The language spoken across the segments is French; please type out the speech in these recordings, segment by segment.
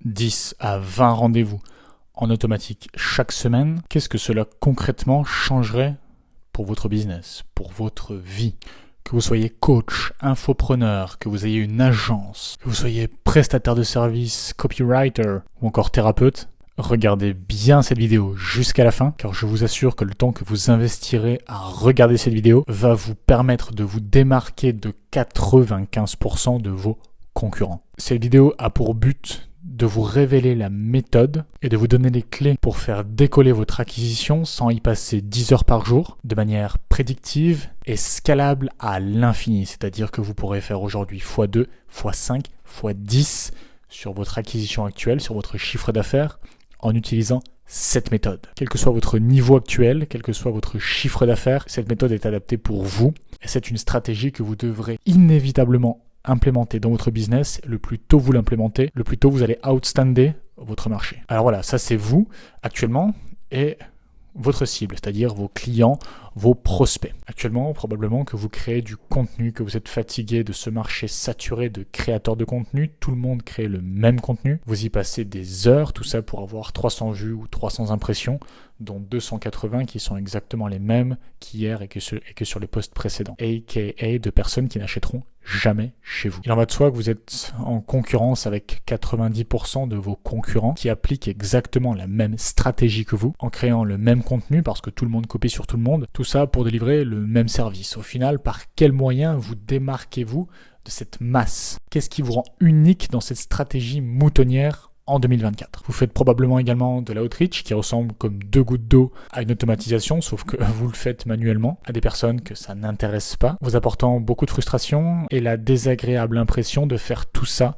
10 à 20 rendez-vous en automatique chaque semaine, qu'est-ce que cela concrètement changerait pour votre business, pour votre vie? Que vous soyez coach, infopreneur, que vous ayez une agence, que vous soyez prestataire de services, copywriter ou encore thérapeute, regardez bien cette vidéo jusqu'à la fin, car je vous assure que le temps que vous investirez à regarder cette vidéo va vous permettre de vous démarquer de 95% de vos concurrents. Cette vidéo a pour but de vous révéler la méthode et de vous donner les clés pour faire décoller votre acquisition sans y passer 10 heures par jour, de manière prédictive et scalable à l'infini. C'est-à-dire que vous pourrez faire aujourd'hui x2, x5, x10 sur votre acquisition actuelle, sur votre chiffre d'affaires, en utilisant cette méthode. Quel que soit votre niveau actuel, quel que soit votre chiffre d'affaires, cette méthode est adaptée pour vous et c'est une stratégie que vous devrez inévitablement implémenter dans votre business. Le plus tôt vous l'implémentez, le plus tôt vous allez outstander votre marché. Alors voilà, ça c'est vous actuellement et votre cible, c'est-à-dire vos clients, vos prospects. Actuellement, probablement que vous créez du contenu, que vous êtes fatigué de ce marché saturé de créateurs de contenu. Tout le monde crée le même contenu. Vous y passez des heures, tout ça pour avoir 300 vues ou 300 impressions, dont 280 qui sont exactement les mêmes qu'hier et que sur les posts précédents. AKA de personnes qui n'achèteront jamais chez vous. Il en va de soi que vous êtes en concurrence avec 90% de vos concurrents qui appliquent exactement la même stratégie que vous en créant le même contenu parce que tout le monde copie sur tout le monde. Tout ça pour délivrer le même service. Au final, par quel moyen vous démarquez-vous de cette masse? Qu'est-ce qui vous rend unique dans cette stratégie moutonnière en 2024. Vous faites probablement également de l'outreach qui ressemble comme 2 gouttes d'eau à une automatisation, sauf que vous le faites manuellement à des personnes que ça n'intéresse pas, vous apportant beaucoup de frustration et la désagréable impression de faire tout ça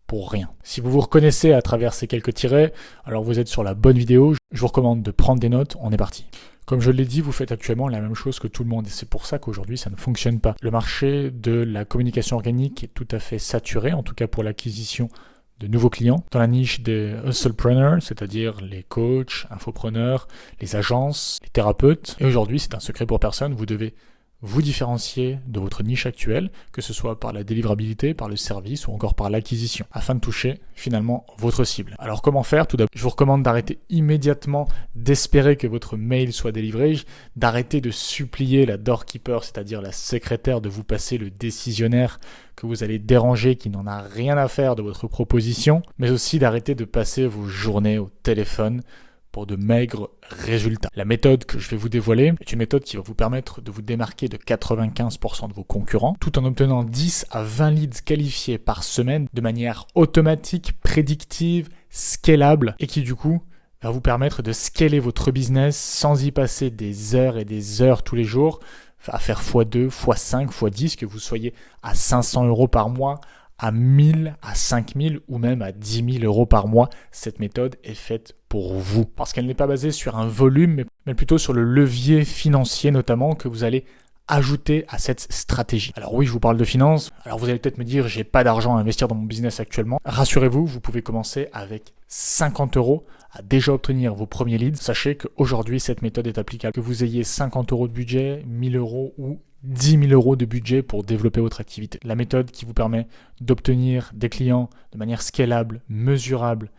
pour rien. Si vous vous reconnaissez à travers ces quelques tirets, alors vous êtes sur la bonne vidéo. Je vous recommande de prendre des notes, on est parti. Comme je l'ai dit, vous faites actuellement la même chose que tout le monde et c'est pour ça qu'aujourd'hui ça ne fonctionne pas. Le marché de la communication organique est tout à fait saturé, en tout cas pour l'acquisition de nouveaux clients dans la niche des hustlepreneurs, c'est-à-dire les coachs, infopreneurs, les agences, les thérapeutes. Et aujourd'hui, c'est un secret pour personne, vous devez vous différencier de votre niche actuelle, que ce soit par la délivrabilité, par le service ou encore par l'acquisition, afin de toucher finalement votre cible. Alors comment faire? Tout d'abord, je vous recommande d'arrêter immédiatement d'espérer que votre mail soit délivré, d'arrêter de supplier la doorkeeper, c'est-à-dire la secrétaire, de vous passer le décisionnaire que vous allez déranger, qui n'en a rien à faire de votre proposition, mais aussi d'arrêter de passer vos journées au téléphone pour de maigres résultats. La méthode que je vais vous dévoiler est une méthode qui va vous permettre de vous démarquer de 95% de vos concurrents, tout en obtenant 10 à 20 leads qualifiés par semaine de manière automatique, prédictive, scalable, et qui du coup va vous permettre de scaler votre business sans y passer des heures et des heures tous les jours, à faire x2, x5, x10, que vous soyez à 500 € par mois, à 1000, à 5000 ou même à 10 000 € par mois. Cette méthode est faite pour vous. Parce qu'elle n'est pas basée sur un volume, mais plutôt sur le levier financier notamment que vous allez ajouter à cette stratégie. Alors oui, je vous parle de finances. Alors vous allez peut-être me dire, j'ai pas d'argent à investir dans mon business actuellement. Rassurez-vous, vous pouvez commencer avec 50 € à déjà obtenir vos premiers leads. Sachez qu'aujourd'hui, cette méthode est applicable. Que vous ayez 50 € de budget, 1000 € ou 10 000 € de budget pour développer votre activité. La méthode qui vous permet d'obtenir des clients de manière scalable, mesurable,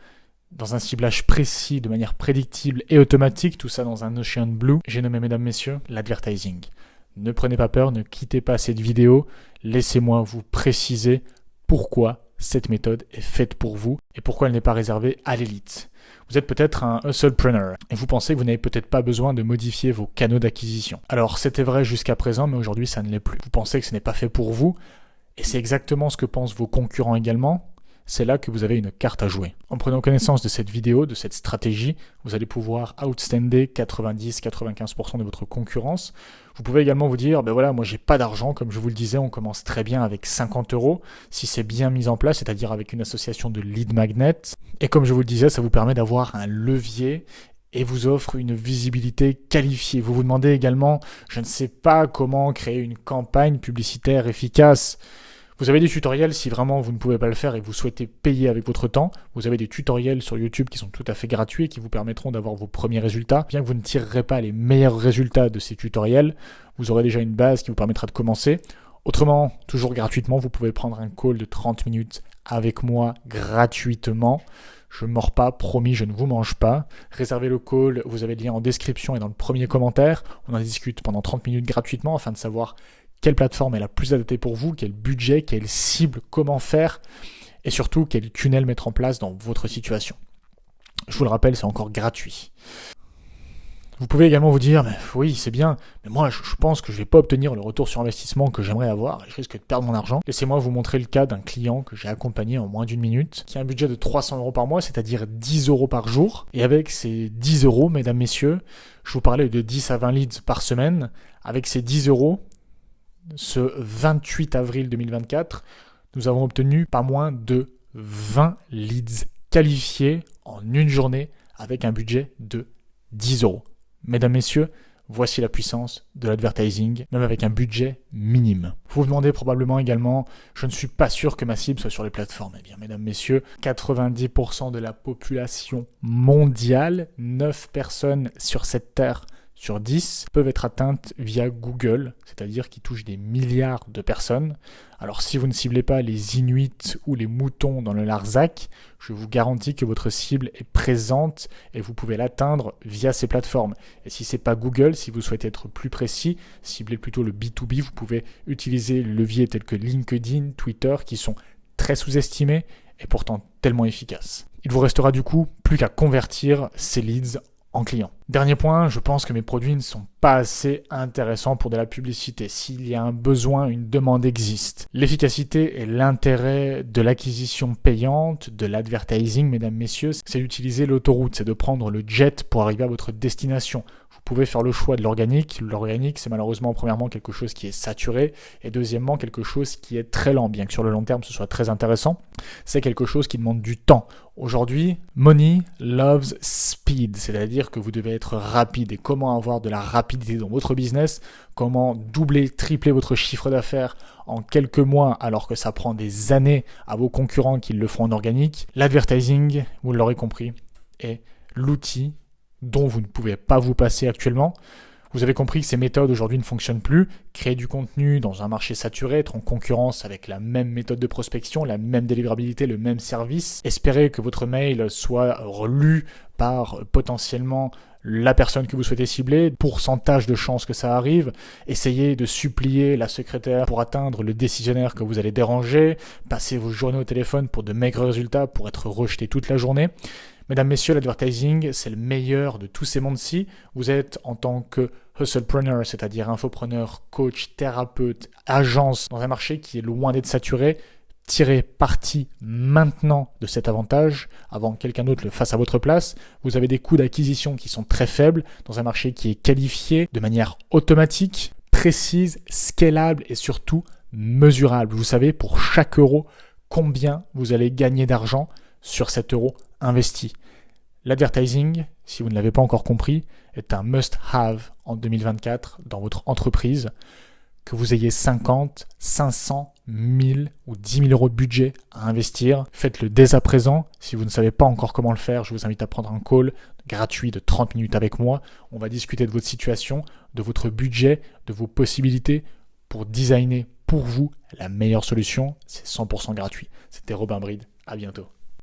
dans un ciblage précis, de manière prédictible et automatique, tout ça dans un Ocean Blue. J'ai nommé, mesdames, messieurs, l'advertising. Ne prenez pas peur, ne quittez pas cette vidéo. Laissez-moi vous préciser pourquoi cette méthode est faite pour vous et pourquoi elle n'est pas réservée à l'élite. Vous êtes peut-être un hustlepreneur et vous pensez que vous n'avez peut-être pas besoin de modifier vos canaux d'acquisition. Alors c'était vrai jusqu'à présent, mais aujourd'hui ça ne l'est plus. Vous pensez que ce n'est pas fait pour vous et c'est exactement ce que pensent vos concurrents également. C'est là que vous avez une carte à jouer. En prenant connaissance de cette vidéo, de cette stratégie, vous allez pouvoir outstander 90-95% de votre concurrence. Vous pouvez également vous dire, ben voilà, moi j'ai pas d'argent, comme je vous le disais, on commence très bien avec 50 €, si c'est bien mis en place, c'est-à-dire avec une association de lead magnet. Et comme je vous le disais, ça vous permet d'avoir un levier et vous offre une visibilité qualifiée. Vous vous demandez également, je ne sais pas comment créer une campagne publicitaire efficace. Vous avez des tutoriels si vraiment vous ne pouvez pas le faire et vous souhaitez payer avec votre temps. Vous avez des tutoriels sur YouTube qui sont tout à fait gratuits et qui vous permettront d'avoir vos premiers résultats. Bien que vous ne tirerez pas les meilleurs résultats de ces tutoriels, vous aurez déjà une base qui vous permettra de commencer. Autrement, toujours gratuitement, vous pouvez prendre un call de 30 minutes avec moi gratuitement. Je ne mords pas, promis, je ne vous mange pas. Réservez le call, vous avez le lien en description et dans le premier commentaire. On en discute pendant 30 minutes gratuitement afin de savoir quelle plateforme est la plus adaptée pour vous, quel budget, quelle cible, comment faire et surtout quel tunnel mettre en place dans votre situation. Je vous le rappelle, c'est encore gratuit. Vous pouvez également vous dire, oui, c'est bien, mais moi, je pense que je ne vais pas obtenir le retour sur investissement que j'aimerais avoir, et je risque de perdre mon argent. Laissez-moi vous montrer le cas d'un client que j'ai accompagné en moins d'une minute, qui a un budget de 300 € par mois, c'est-à-dire 10 € par jour. Et avec ces 10 €, mesdames, messieurs, je vous parlais de 10 à 20 leads par semaine. Avec ces 10 €, ce 28 avril 2024, nous avons obtenu pas moins de 20 leads qualifiés en une journée avec un budget de 10 €. Mesdames, messieurs, voici la puissance de l'advertising, même avec un budget minime. Vous vous demandez probablement également, je ne suis pas sûr que ma cible soit sur les plateformes. Eh bien, mesdames, messieurs, 90% de la population mondiale, 9 personnes sur cette terre sur 10 peuvent être atteintes via Google, c'est-à-dire qui touche des milliards de personnes. Alors si vous ne ciblez pas les Inuits ou les moutons dans le Larzac, je vous garantis que votre cible est présente et vous pouvez l'atteindre via ces plateformes. Et si ce n'est pas Google, si vous souhaitez être plus précis, ciblez plutôt le B2B, vous pouvez utiliser le levier tels que LinkedIn, Twitter, qui sont très sous-estimés et pourtant tellement efficaces. Il vous restera du coup plus qu'à convertir ces leads en clients. Dernier point, je pense que mes produits ne sont pas assez intéressants pour de la publicité. S'il y a un besoin, une demande existe. L'efficacité et l'intérêt de l'acquisition payante, de l'advertising, mesdames, messieurs, c'est d'utiliser l'autoroute, c'est de prendre le jet pour arriver à votre destination. Vous pouvez faire le choix de l'organique. L'organique, c'est malheureusement, premièrement, quelque chose qui est saturé et deuxièmement, quelque chose qui est très lent, bien que sur le long terme, ce soit très intéressant. C'est quelque chose qui demande du temps. Aujourd'hui, money loves speed, c'est-à-dire que vous devez être rapide. Et comment avoir de la rapidité dans votre business, comment doubler, tripler votre chiffre d'affaires en quelques mois alors que ça prend des années à vos concurrents qui le font en organique. L'advertising, vous l'aurez compris, est l'outil dont vous ne pouvez pas vous passer actuellement. Vous avez compris que ces méthodes aujourd'hui ne fonctionnent plus. Créer du contenu dans un marché saturé, être en concurrence avec la même méthode de prospection, la même délivrabilité, le même service. Espérer que votre mail soit relu par potentiellement la personne que vous souhaitez cibler, pourcentage de chances que ça arrive, essayez de supplier la secrétaire pour atteindre le décisionnaire que vous allez déranger, passer vos journées au téléphone pour de maigres résultats pour être rejeté toute la journée. Mesdames, messieurs, l'advertising, c'est le meilleur de tous ces mondes-ci. Vous êtes en tant que hustlepreneur, c'est-à-dire infopreneur, coach, thérapeute, agence, dans un marché qui est loin d'être saturé. Tirez parti maintenant de cet avantage avant que quelqu'un d'autre le fasse à votre place. Vous avez des coûts d'acquisition qui sont très faibles dans un marché qui est qualifié de manière automatique, précise, scalable et surtout mesurable. Vous savez pour chaque euro combien vous allez gagner d'argent sur cet euro investi. L'advertising, si vous ne l'avez pas encore compris, est un must-have en 2024 dans votre entreprise. Que vous ayez 50, 500, 1000 ou 10 000 euros de budget à investir, faites-le dès à présent. Si vous ne savez pas encore comment le faire, je vous invite à prendre un call gratuit de 30 minutes avec moi. On va discuter de votre situation, de votre budget, de vos possibilités pour designer pour vous la meilleure solution. C'est 100% gratuit. C'était Robin Bride. À bientôt.